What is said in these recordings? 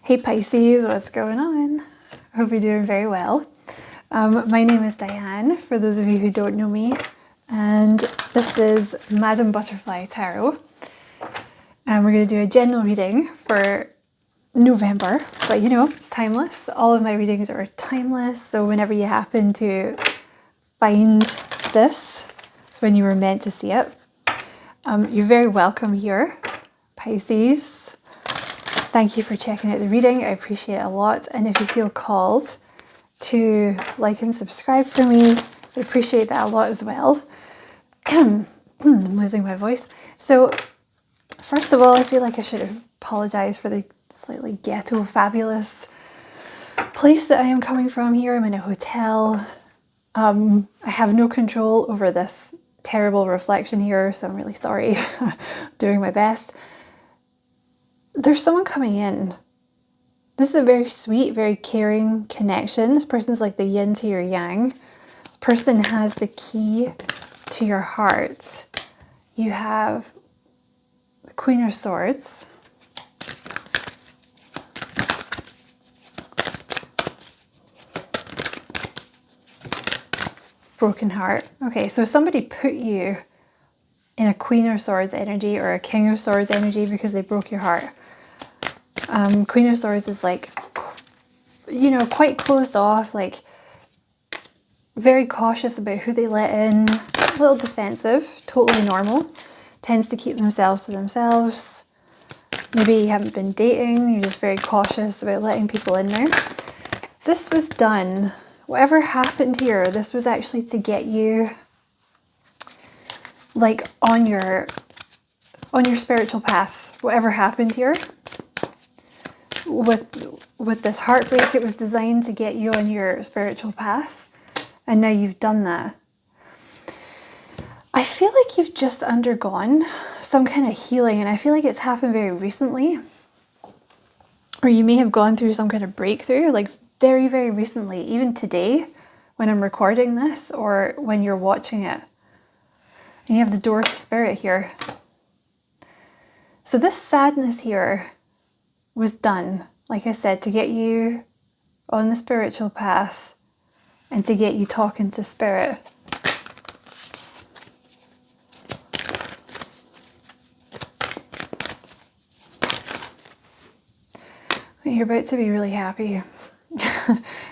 Hey Pisces, what's going on? I hope you're doing very well. My name is Diane, for those of you who don't know me, and this is Madam Butterfly Tarot. And we're going to do a general reading for November, but you know, it's timeless. All of my readings are timeless, so whenever you happen to find this, it's when you were meant to see it. You're very welcome here, Pisces. Thank you for checking out the reading. I appreciate it a lot. And if you feel called to like and subscribe for me, I appreciate that a lot as well. I'm losing my voice. So first of all, I feel like I should apologize for the slightly ghetto fabulous place that I am coming from here. I'm in a hotel. I have no control over this terrible reflection here, so I'm really sorry. Doing my best. There's someone coming in. This is a very sweet, very caring connection. This person's like the yin to your yang. This person has the key to your heart. You have the Queen of Swords. Broken heart. Okay, so somebody put you in a Queen of Swords energy or a King of Swords energy because they broke your heart. Queen of Swords is like, you know, quite closed off, like very cautious about who they let in, a little defensive, totally normal, tends to keep themselves to themselves. Maybe you haven't been dating, you're just very cautious about letting people in there. This was done, whatever happened here, this was actually to get you like on your spiritual path. Whatever happened here with this heartbreak, it was designed to get you on your spiritual path, and now you've done that. I feel like you've just undergone some kind of healing, and I feel like it's happened very recently, or you may have gone through some kind of breakthrough, like very, very recently, even today when I'm recording this or when you're watching it. And you have the door to spirit here. So this sadness here was done, like I said, to get you on the spiritual path and to get you talking to spirit. You're about to be really happy.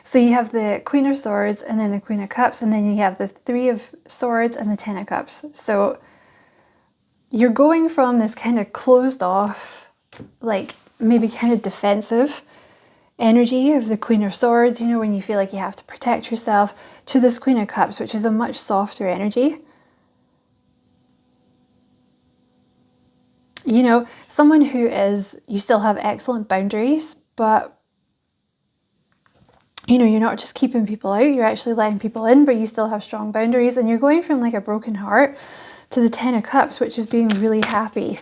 So you have the Queen of Swords and then the Queen of Cups, and then you have the Three of Swords and the Ten of Cups. So you're going from this kind of closed off, like maybe kind of defensive energy of the Queen of Swords, you know, when you feel like you have to protect yourself, to this Queen of Cups, which is a much softer energy. You know, someone who is, you still have excellent boundaries, but you know, you're not just keeping people out, you're actually letting people in, but you still have strong boundaries, and you're going from like a broken heart to the Ten of Cups, which is being really happy.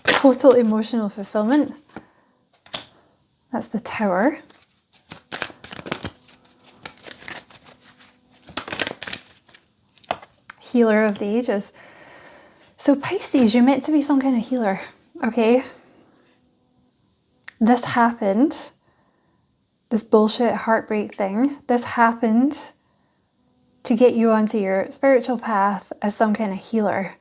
Total emotional fulfillment. That's the Tower. Healer of the ages. So Pisces, you're meant to be some kind of healer, okay? This happened, this bullshit heartbreak thing, this happened to get you onto your spiritual path as some kind of healer.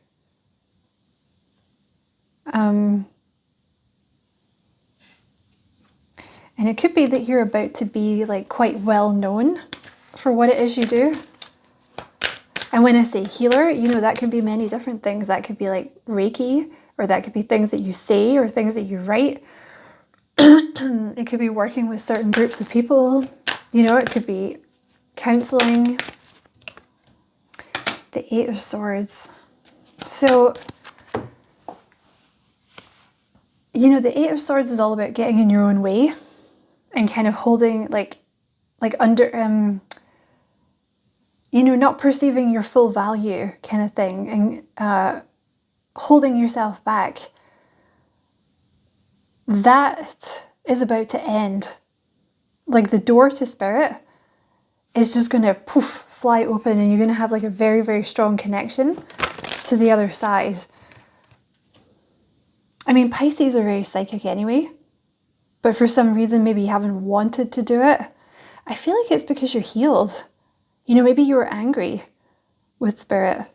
And it could be that you're about to be like quite well known for what it is you do. And when I say healer, you know, that could be many different things. That could be like Reiki, or that could be things that you say or things that you write. It could be working with certain groups of people. You know, it could be counseling. The Eight of Swords. So, you know, the Eight of Swords is all about getting in your own way and kind of holding like under, you know, not perceiving your full value kind of thing, and holding yourself back. That is about to end. Like the door to spirit is just going to poof, fly open, and you're going to have like a very, very strong connection to the other side. I mean, Pisces are very psychic anyway. but for some reason maybe you haven't wanted to do it, I feel like it's because you're healed. You know, maybe you were angry with spirit,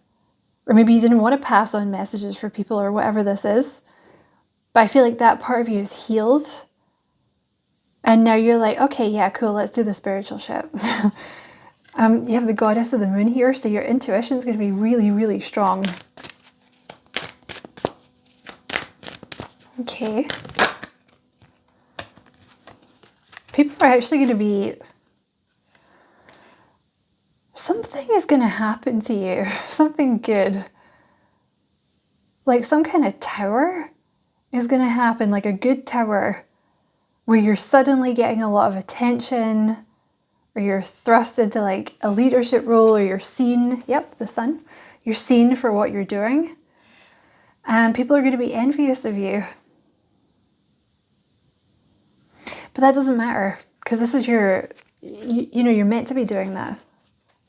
or maybe you didn't want to pass on messages for people or whatever this is. But I feel like that part of you is healed. And now you're like, okay, yeah, cool, let's do the spiritual shit. You have the goddess of the moon here, so your intuition is going to be really, really strong. Okay. People are actually going to be... Something is going to happen to you. Something good. Like some kind of tower is going to happen, like a good tower, where you're suddenly getting a lot of attention, or you're thrust into like a leadership role, or you're seen, yep, the sun, you're seen for what you're doing. And people are going to be envious of you. But that doesn't matter, because this is your, you know, you're meant to be doing that.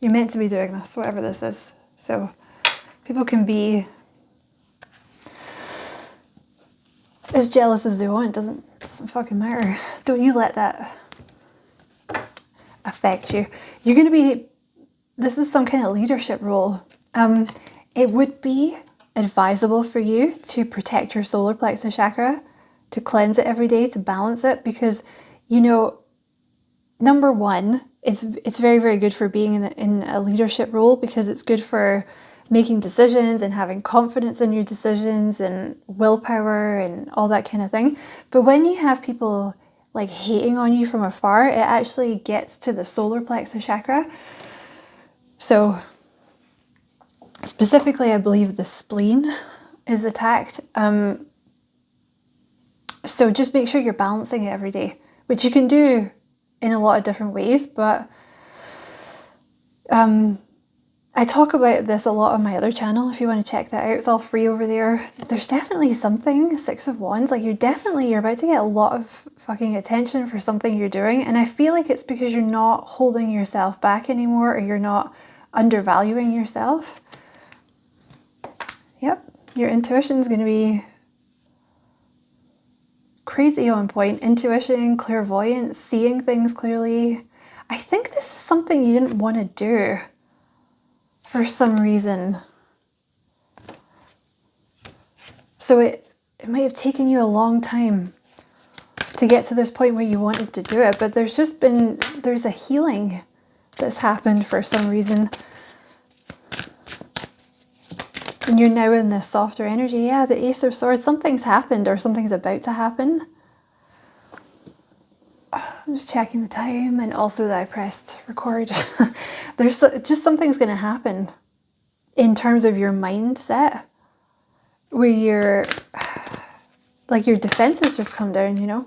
You're meant to be doing this, whatever this is. So people can be as jealous as they want. Doesn't fucking matter. Don't you let that affect you. You're going to be, this is some kind of leadership role. It would be advisable for you to protect your solar plexus chakra, to cleanse it every day, to balance it, because, you know, number one, it's very, very good for being in a leadership role, because it's good for making decisions and having confidence in your decisions and willpower and all that kind of thing. But when you have people like hating on you from afar, it actually gets to the solar plexus chakra. So specifically, I believe the spleen is attacked. So just make sure you're balancing it every day, which you can do in a lot of different ways. But I talk about this a lot on my other channel. If you want to check that out, it's all free over there. There's definitely something, Six of Wands, like you're about to get a lot of fucking attention for something you're doing. And I feel like it's because you're not holding yourself back anymore, or you're not undervaluing yourself. Yep, your intuition's going to be crazy on point. Intuition, clairvoyance, seeing things clearly. I think this is something you didn't want to do for some reason. So it might have taken you a long time to get to this point where you wanted to do it, but there's a healing that's happened for some reason. And you're now in this softer energy. Yeah, the Ace of Swords, something's happened, or something's about to happen. I'm just checking the time, and also that I pressed record. There's just something's going to happen in terms of your mindset, where you're like your defenses just come down, you know.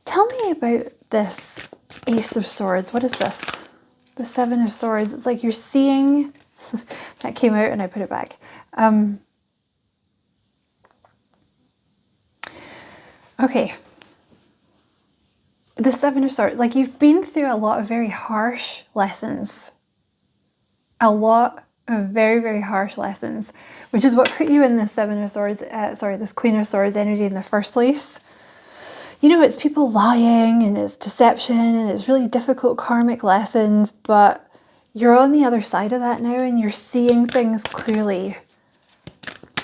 Tell me about this Ace of Swords. What is this? The Seven of Swords. It's like you're seeing... that came out and I put it back. Okay. The Seven of Swords. Like you've been through a lot of very harsh lessons. A lot of very, very harsh lessons. Which is what put you in this Seven of Swords... this Queen of Swords energy in the first place. You know, it's people lying, and it's deception, and it's really difficult karmic lessons, but you're on the other side of that now, and you're seeing things clearly.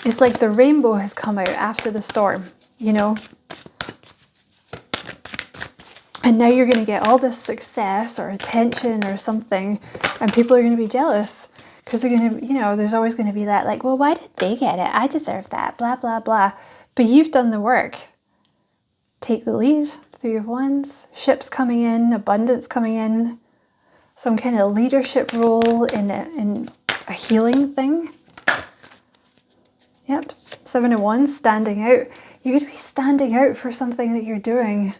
It's like the rainbow has come out after the storm, you know? And now you're going to get all this success or attention or something, and people are going to be jealous, because they're going to, you know, there's always going to be that, like, well, why did they get it? I deserve that, blah, blah, blah. But you've done the work. Take the lead. Three of Wands, ships coming in, abundance coming in. Some kind of leadership role in a healing thing. Yep, Seven of Wands, standing out. You're going to be standing out for something that you're doing.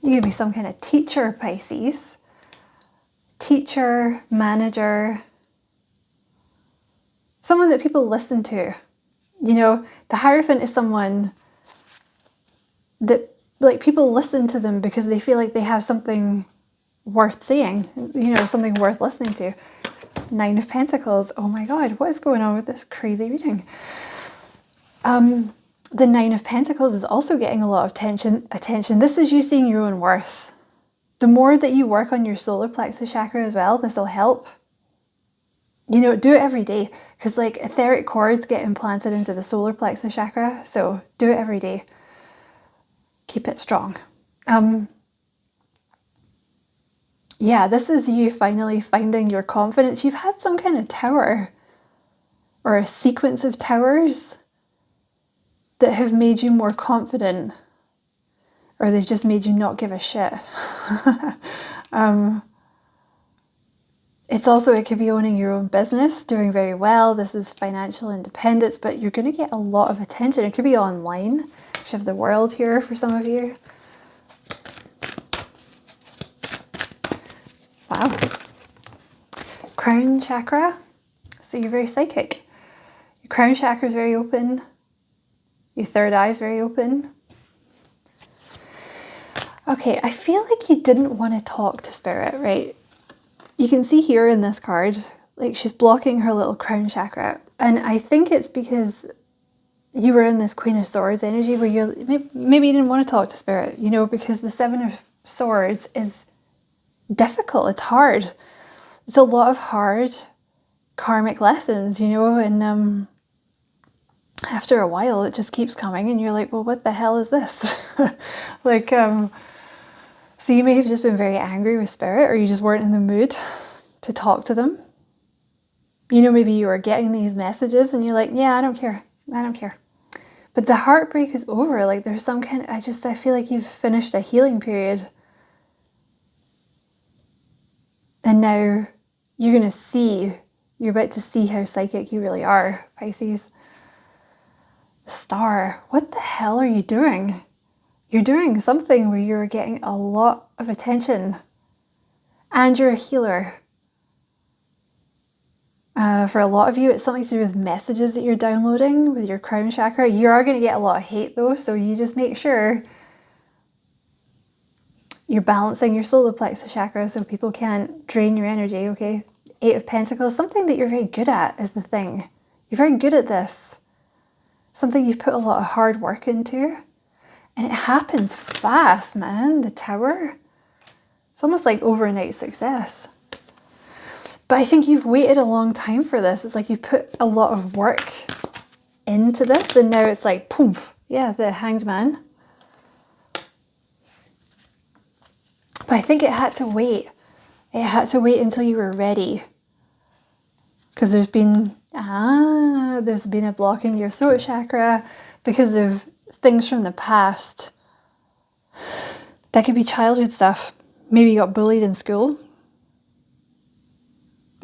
You're going to be some kind of teacher, Pisces. Teacher, manager. Someone that people listen to. You know, the Hierophant is someone that, like, people listen to them because they feel like they have something worth saying, something worth listening to. 9 of Pentacles. Oh my God, what is going on with this crazy reading? The 9 of Pentacles is also getting a lot of attention. This is you seeing your own worth. The more that you work on your solar plexus chakra as well, this will help. Do it every day, because like etheric cords get implanted into the solar plexus chakra. So do it every day. Keep it strong. Yeah, this is you finally finding your confidence. You've had some kind of tower or a sequence of towers that have made you more confident, or they've just made you not give a shit. It could be owning your own business, doing very well. This is financial independence, but you're going to get a lot of attention. It could be online. You have the world here for some of you. Wow. Crown chakra. So you're very psychic. Your crown chakra is very open. Your third eye is very open. Okay, I feel like you didn't want to talk to spirit, right? You can see here in this card, like she's blocking her little crown chakra. And I think it's because you were in this Queen of Swords energy where maybe you didn't want to talk to spirit, because the 7 of Swords is difficult. It's hard. It's a lot of hard karmic lessons, and after a while it just keeps coming and you're like, well, what the hell is this? So you may have just been very angry with spirit, or you just weren't in the mood to talk to them. Maybe you were getting these messages and you're like, yeah, I don't care. But the heartbreak is over. Like there's some kind of, I feel like you've finished a healing period. And now you're about to see how psychic you really are, Pisces. The Star. What the hell are you doing? You're doing something where you're getting a lot of attention. And you're a healer. For a lot of you, it's something to do with messages that you're downloading with your crown chakra. You are going to get a lot of hate though, so you just make sure you're balancing your solar plexus chakra so people can't drain your energy, okay? 8 of Pentacles, something that you're very good at is the thing. You're very good at this. Something you've put a lot of hard work into. And it happens fast, man, the Tower. It's almost like overnight success. But I think you've waited a long time for this. It's like you've put a lot of work into this and now it's like, poof. Yeah, the Hanged Man. But I think it had to wait. It had to wait until you were ready. Because there's been a block in your throat chakra because of things from the past. That could be childhood stuff. Maybe you got bullied in school.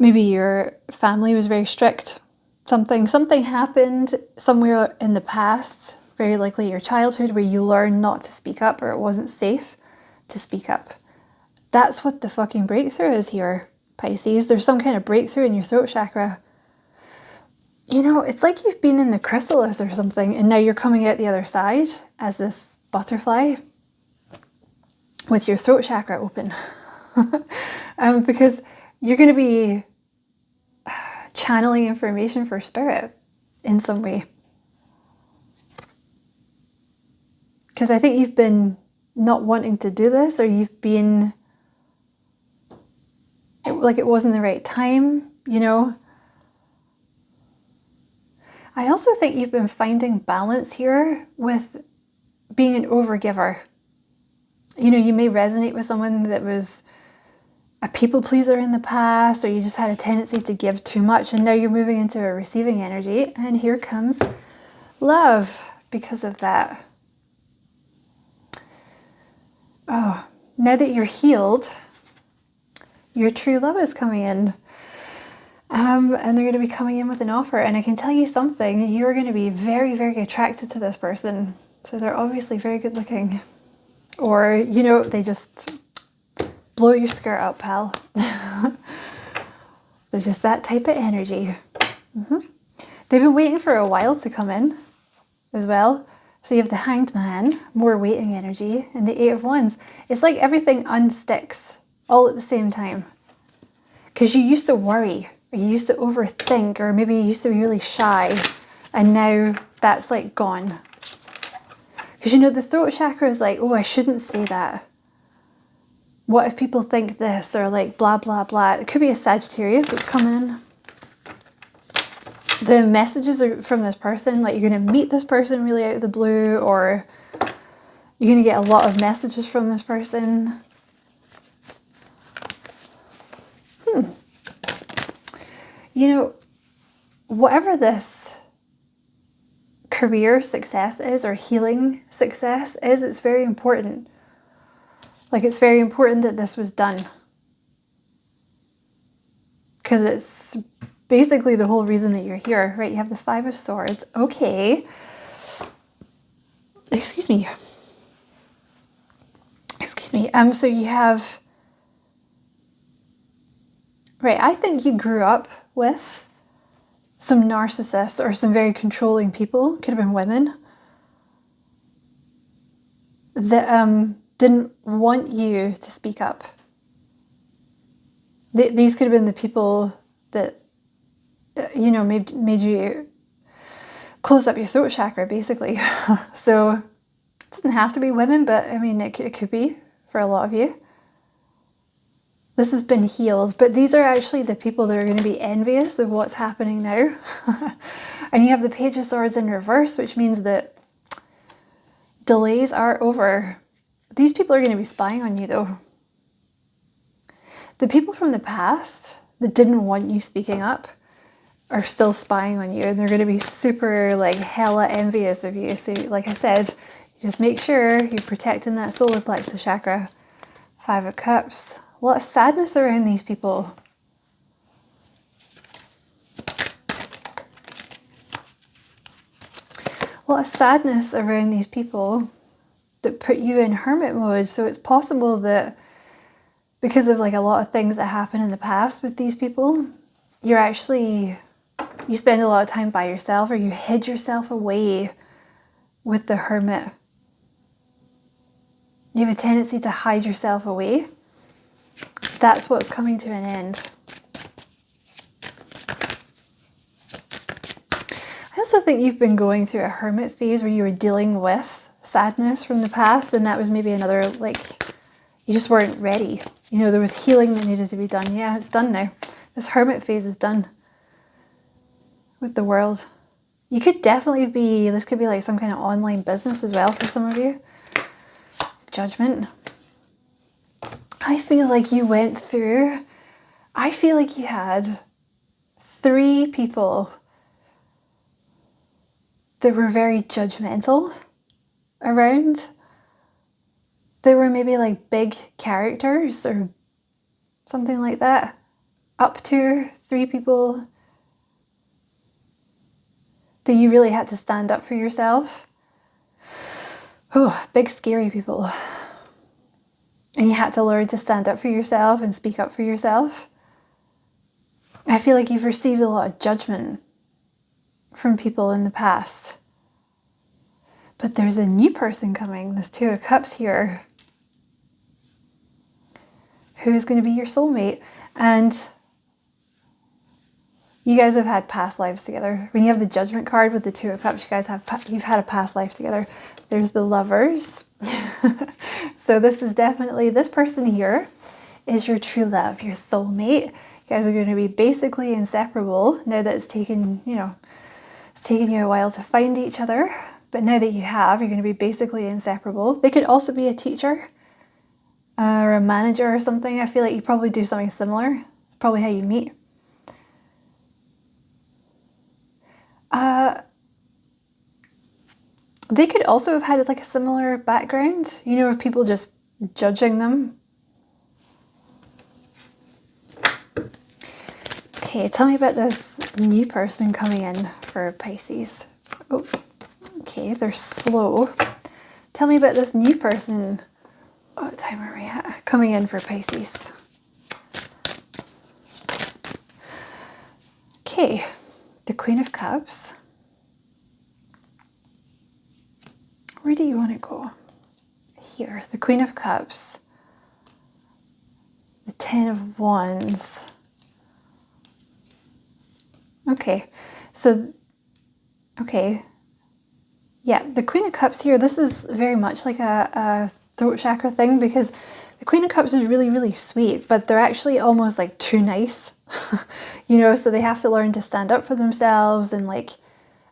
Maybe your family was very strict. Something happened somewhere in the past, very likely your childhood, where you learned not to speak up or it wasn't safe to speak up. That's what the fucking breakthrough is here, Pisces. There's some kind of breakthrough in your throat chakra. It's like you've been in the chrysalis or something and now you're coming out the other side as this butterfly with your throat chakra open. Because you're going to be channeling information for spirit in some way. Because I think you've been not wanting to do this, or you've been like it wasn't the right time, I also think you've been finding balance here with being an overgiver. You may resonate with someone that was a people pleaser in the past, or you just had a tendency to give too much, and now you're moving into a receiving energy, and here comes love because of that. Oh, now that you're healed, your true love is coming in. And they're going to be coming in with an offer. And I can tell you something, you're going to be very, very attracted to this person. So they're obviously very good looking. Or, they just blow your skirt up, pal. They're just that type of energy. They've been waiting for a while to come in as well. So you have the Hanged Man, more waiting energy, and the 8 of Wands. It's like everything unsticks all at the same time. Because you used to worry, or you used to overthink, or maybe you used to be really shy, and now that's like gone. Because you know, the throat chakra is like, oh, I shouldn't say that. What if people think this, or like blah, blah, blah. It could be a Sagittarius that's coming in. The messages are from this person, like you're going to meet this person really out of the blue, or you're going to get a lot of messages from this person. You know, whatever this career success is, or healing success is, it's very important. Like, it's very important that this was done. Because it's basically the whole reason that you're here, right? You have the Five of Swords. Okay. Excuse me. So you have... Right, I think you grew up with some narcissists or some very controlling people, could have been women, that didn't want you to speak up. These could have been the people that, you know, made you close up your throat chakra, basically. So it doesn't have to be women, but I mean, it could be for a lot of you. This has been healed, but these are actually the people that are going to be envious of what's happening now. And you have the Page of Swords in reverse, which means that delays are over. These people are going to be spying on you, though. The people from the past that didn't want you speaking up are still spying on you, and they're going to be super, like, hella envious of you. So, like I said, just make sure you're protecting that solar plexus chakra. Five of Cups. A lot of sadness around these people. A lot of sadness around these people that put you in hermit mode. So it's possible that because of like a lot of things that happen in the past with these people, you spend a lot of time by yourself, or you hid yourself away with the hermit. You have a tendency to hide yourself away. That's what's coming to an end. I also think you've been going through a hermit phase where you were dealing with sadness from the past, and that was maybe another, like, you just weren't ready. You know, there was healing that needed to be done. Yeah, it's done now. This hermit phase is done with the world. You could definitely be, this could be like some kind of online business as well for some of you. Judgment. I feel like you went through, I feel like you had 3 people that were very judgmental around. They were maybe like big characters or something like that. Up to 3 people that you really had to stand up for yourself. Oh, big scary people. And you had to learn to stand up for yourself and speak up for yourself. I feel like you've received a lot of judgment from people in the past. But there's a new person coming, this Two of Cups here, who's going to be your soulmate. And you guys have had past lives together. When you have the Judgment card with the Two of Cups, you've had a past life together. There's the Lovers. So this is definitely, this person here is your true love, your soulmate. You guys are going to be basically inseparable now that it's taken you a while to find each other. But now that you have, you're going to be basically inseparable. They could also be a teacher or a manager or something. I feel like you probably do something similar. It's probably how you meet. They could also have had like a similar background, you know, of people just judging them. Okay, tell me about this new person coming in for Pisces. Oh, okay, they're slow. Tell me about this new person. What time are we at? Coming in for Pisces. Okay, the Queen of Cups. Where do you want to go? Here, the Queen of Cups. Ten of Wands. Okay, so, okay. Yeah, the Queen of Cups here, this is very much like a throat chakra thing, because the Queen of Cups is really, really sweet, but they're actually almost like too nice, you know, so they have to learn to stand up for themselves and like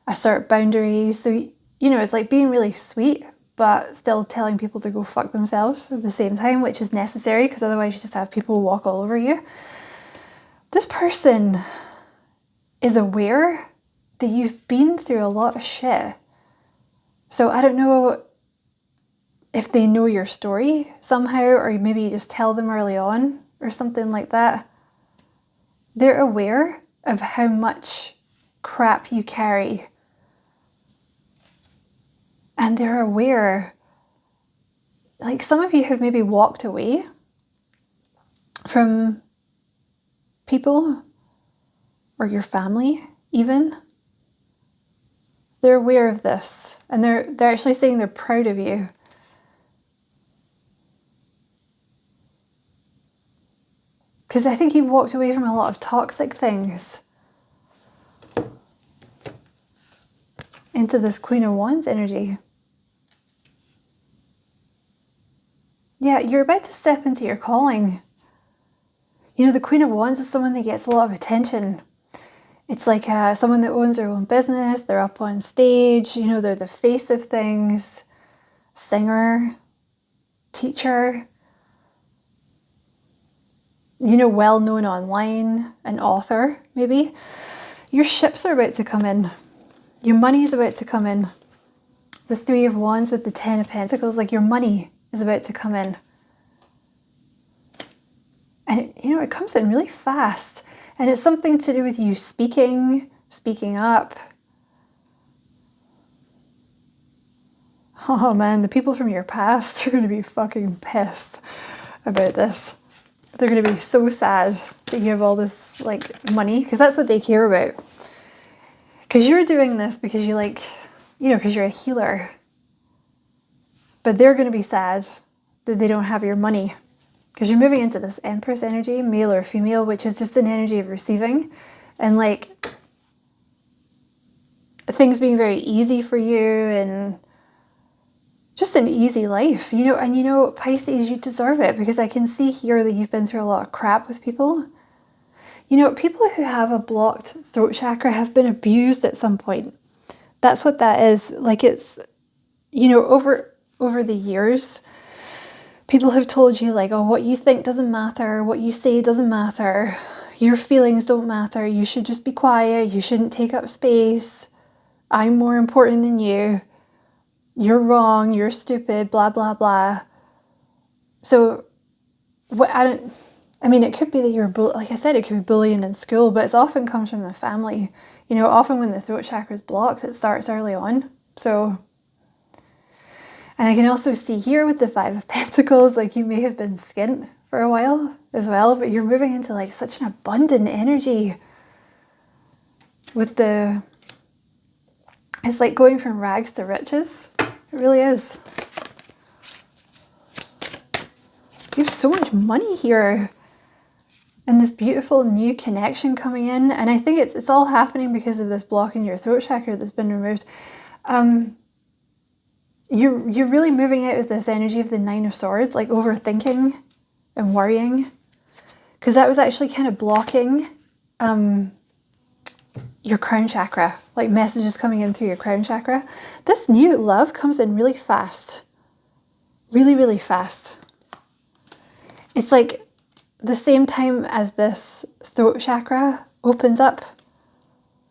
assert boundaries. So, you know, it's like being really sweet, but still telling people to go fuck themselves at the same time, which is necessary, because otherwise you just have people walk all over you. This person is aware that you've been through a lot of shit. So I don't know if they know your story somehow, or maybe you just tell them early on or something like that. They're aware of how much crap you carry. And they're aware, like some of you have maybe walked away from people or your family even. They're aware of this, and they're actually saying they're proud of you. Because I think you've walked away from a lot of toxic things into this Queen of Wands energy. Yeah, you're about to step into your calling. You know, the Queen of Wands is someone that gets a lot of attention. It's like someone that owns their own business, they're up on stage, you know, they're the face of things, singer, teacher, you know, well known online, an author maybe. Your ships are about to come in. Your money is about to come in. The Three of Wands with the Ten of Pentacles, like your money is about to come in. And you know, it comes in really fast. And it's something to do with you speaking up. Oh man, the people from your past are going to be fucking pissed about this. They're going to be so sad that you have all this like money, because that's what they care about. Because you're doing this because you like, you know, because you're a healer. But they're going to be sad that they don't have your money. Because you're moving into this Empress energy, male or female, which is just an energy of receiving. And like things being very easy for you and just an easy life, you know. And you know, Pisces, you deserve it, because I can see here that you've been through a lot of crap with people. You know, people who have a blocked throat chakra have been abused at some point. That's what that is. Like it's, you know, over the years, people have told you like, oh, what you think doesn't matter, what you say doesn't matter, your feelings don't matter, you should just be quiet, you shouldn't take up space, I'm more important than you, you're wrong, you're stupid, blah, blah, blah. So, I mean, it could be that you're, like I said, it could be bullying in school, but it often comes from the family. You know, often when the throat chakra is blocked, it starts early on. So, and I can also see here with the Five of Pentacles, like you may have been skint for a while as well, but you're moving into like such an abundant energy with the, it's like going from rags to riches. It really is. You have so much money here and this beautiful new connection coming in. And I think it's all happening because of this block in your throat chakra that's been removed. You're really moving out with this energy of the Nine of Swords, like overthinking and worrying, because that was actually kind of blocking your crown chakra, like messages coming in through your crown chakra. This new love comes in really fast, really, really fast. It's like the same time as this throat chakra opens up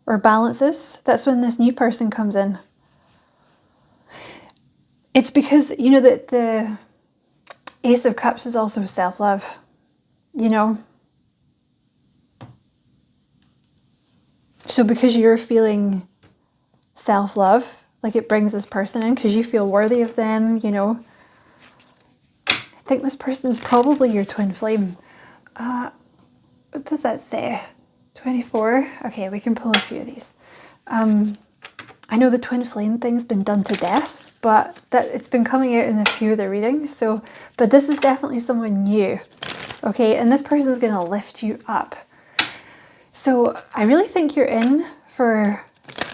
or balances, that's when this new person comes in. It's because, you know, that the Ace of Cups is also self-love, you know. So because you're feeling self-love, like it brings this person in because you feel worthy of them, you know. I think this person is probably your twin flame. What does that say? 24? Okay, we can pull a few of these. I know the twin flame thing's been done to death, but that it's been coming out in a few of the readings. So, but this is definitely someone new. Okay, and this person's going to lift you up. So I really think you're in for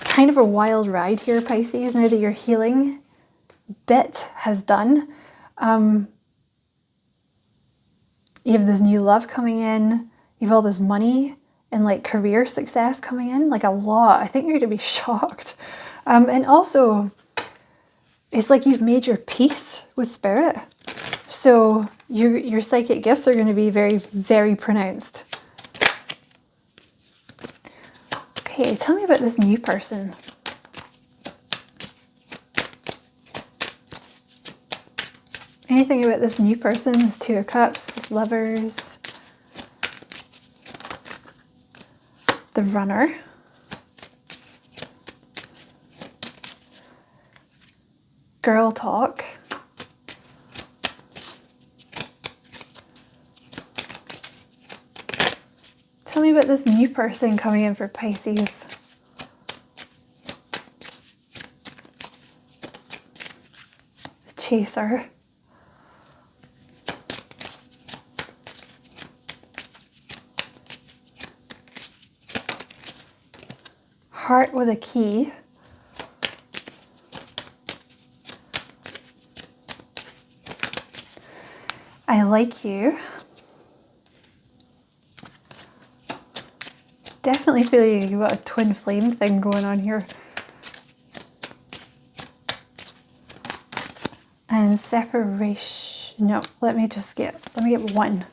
kind of a wild ride here, Pisces, now that your healing bit has done. You have this new love coming in, you have all this money and like career success coming in, like a lot. I think you're going to be shocked. And also, it's like you've made your peace with spirit. So your psychic gifts are going to be very, very pronounced. Okay, tell me about this new person. Anything about this new person, this Two of Cups, this Lovers, the Runner, Girl Talk, tell me about this new person coming in for Pisces. The Chaser. Heart with a key. I like you. Definitely feeling you've got a twin flame thing going on here. And separation. No, let me get one.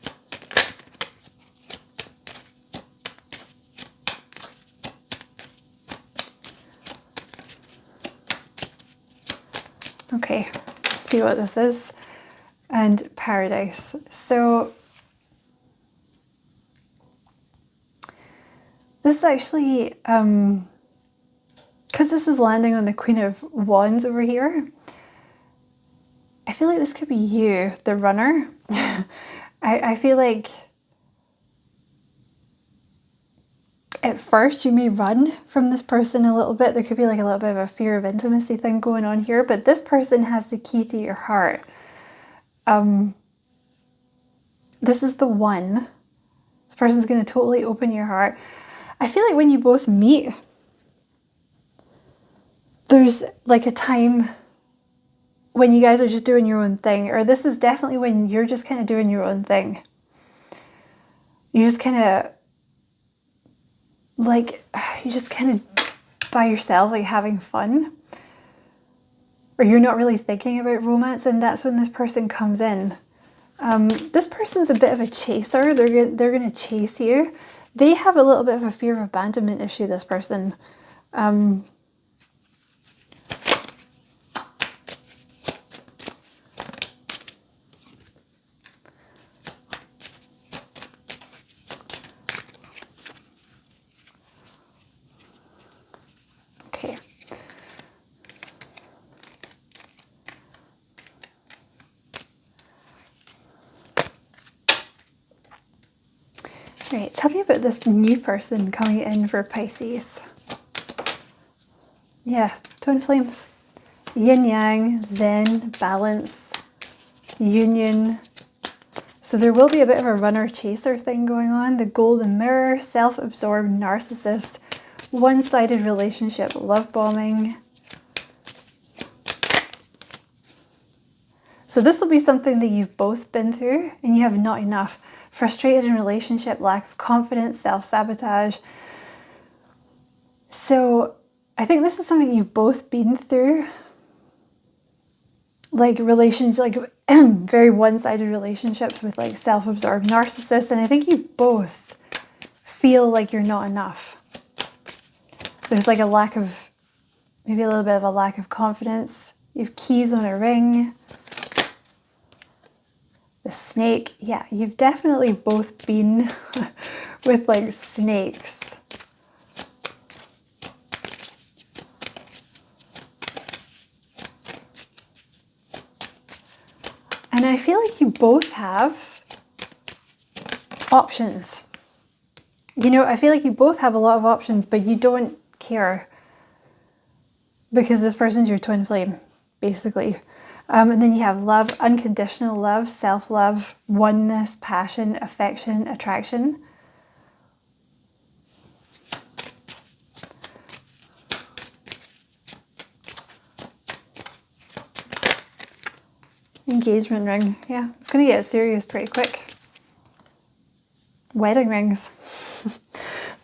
Okay, let's see what this is. And Paradise. So this is actually, because this is landing on the Queen of Wands over here, I feel like this could be you, the Runner. I feel like at first you may run from this person a little bit. There could be like a little bit of a fear of intimacy thing going on here, but this person has the key to your heart. This is the one. This person's going to totally open your heart. I feel like when you both meet, there's like a time when you guys are just doing your own thing, or this is definitely when you're just kind of doing your own thing. You just kind of by yourself, like having fun, or you're not really thinking about romance, and that's when this person comes in. This person's a bit of a chaser. They're going to chase you. They have a little bit of a fear of abandonment issue, this person. Okay. All right, tell me about this new person coming in for Pisces. Yeah, twin flames. Yin yang, zen, balance, union. So there will be a bit of a runner-chaser thing going on. The golden mirror, self-absorbed narcissist, one-sided relationship, love bombing. So this will be something that you've both been through and you have not enough. Frustrated in relationship, lack of confidence, self-sabotage. So I think this is something you've both been through. Like relationship, like very one-sided relationships with like self-absorbed narcissists. And I think you both feel like you're not enough. There's like a lack of, maybe a little bit of a lack of confidence. You have keys on a ring. The snake, yeah, you've definitely both been with like snakes. And I feel like you both have options. You know, I feel like you both have a lot of options, but you don't care because this person's your twin flame. basically. And then you have love, unconditional love, self-love, oneness, passion, affection, attraction. Engagement ring. Yeah, it's going to get serious pretty quick. Wedding rings.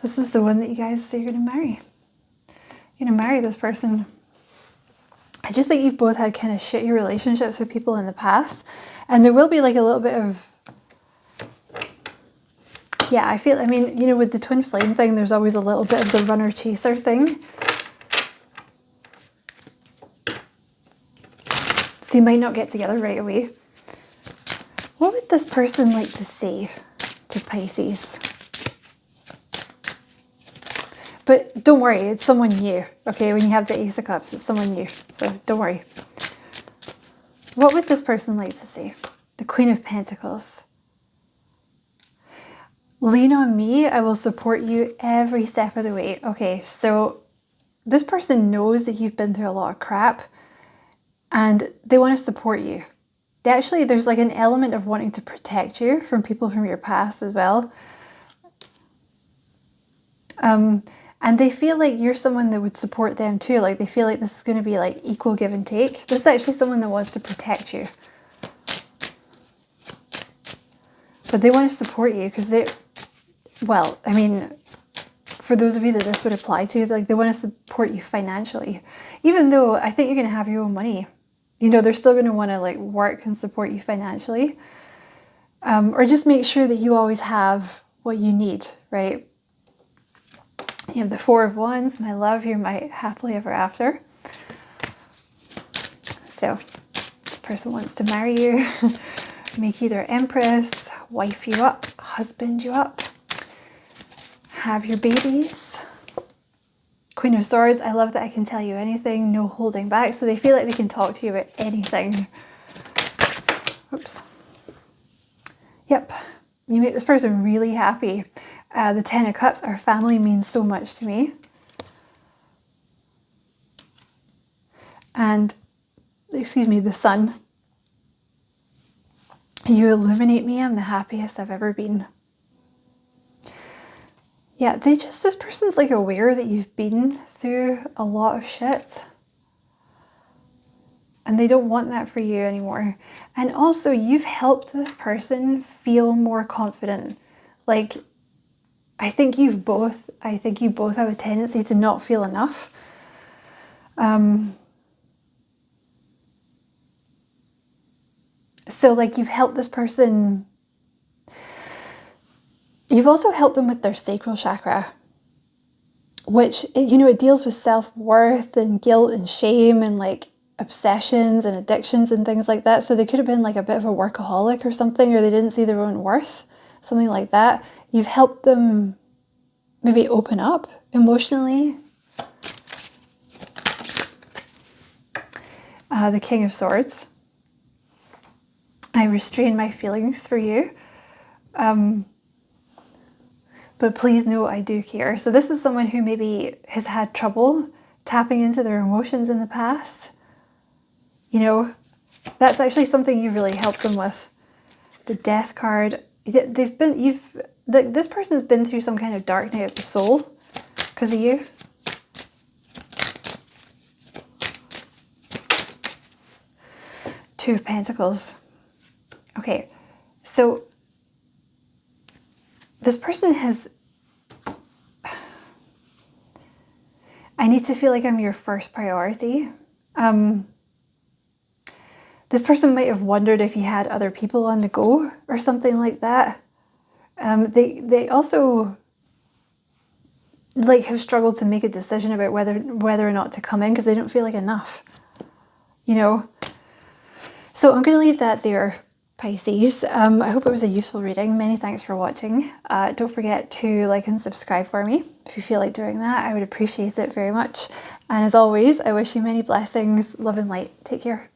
This is the one that you guys say you're going to marry. You're going to marry this person. I just think you've both had kind of shitty relationships with people in the past. And there will be like a little bit of... Yeah, I mean, you know, with the twin flame thing, there's always a little bit of the runner-chaser thing. So you might not get together right away. What would this person like to say to Pisces? But don't worry, it's someone new. Okay, when you have the Ace of Cups, it's someone new. So don't worry. What would this person like to say? The Queen of Pentacles. Lean on me, I will support you every step of the way. Okay, so this person knows that you've been through a lot of crap and they want to support you. There's like an element of wanting to protect you from people from your past as well. And they feel like you're someone that would support them too. Like they feel like this is going to be like equal give and take. This is actually someone that wants to protect you. But they want to support you because well, I mean, for those of you that this would apply to, like they want to support you financially. Even though I think you're going to have your own money. You know, they're still going to want to like work and support you financially. Or just make sure that you always have what you need, right? You have the Four of Wands, my love, you're my happily ever after. So this person wants to marry you, make you their empress, wife you up, husband you up, have your babies. Queen of Swords, I love that I can tell you anything, no holding back. So they feel like they can talk to you about anything. Oops. Yep, you make this person really happy. The Ten of Cups, our family means so much to me. And, excuse me, the Sun. You illuminate me, I'm the happiest I've ever been. Yeah, this person's like aware that you've been through a lot of shit. And they don't want that for you anymore. And also you've helped this person feel more confident. Like, I think you both have a tendency to not feel enough. So like you've helped this person. You've also helped them with their sacral chakra, which, you know, it deals with self-worth and guilt and shame and like obsessions and addictions and things like that. So they could have been like a bit of a workaholic or something, or they didn't see their own worth, something like that. You've helped them maybe open up emotionally. The King of Swords. I restrain my feelings for you. But please know I do care. So this is someone who maybe has had trouble tapping into their emotions in the past. You know, that's actually something you really helped them with. The Death card. This person's been through some kind of dark night of the soul because of you. Two of Pentacles. Okay, so this person has... I need to feel like I'm your first priority. This person might have wondered if you had other people on the go or something like that. They also like have struggled to make a decision about whether or not to come in because they don't feel like enough, you know. So I'm going to leave that there, Pisces. I hope it was a useful reading. Many thanks for watching. Don't forget to like and subscribe for me if you feel like doing that. I would appreciate it very much. And as always, I wish you many blessings, love and light. Take care.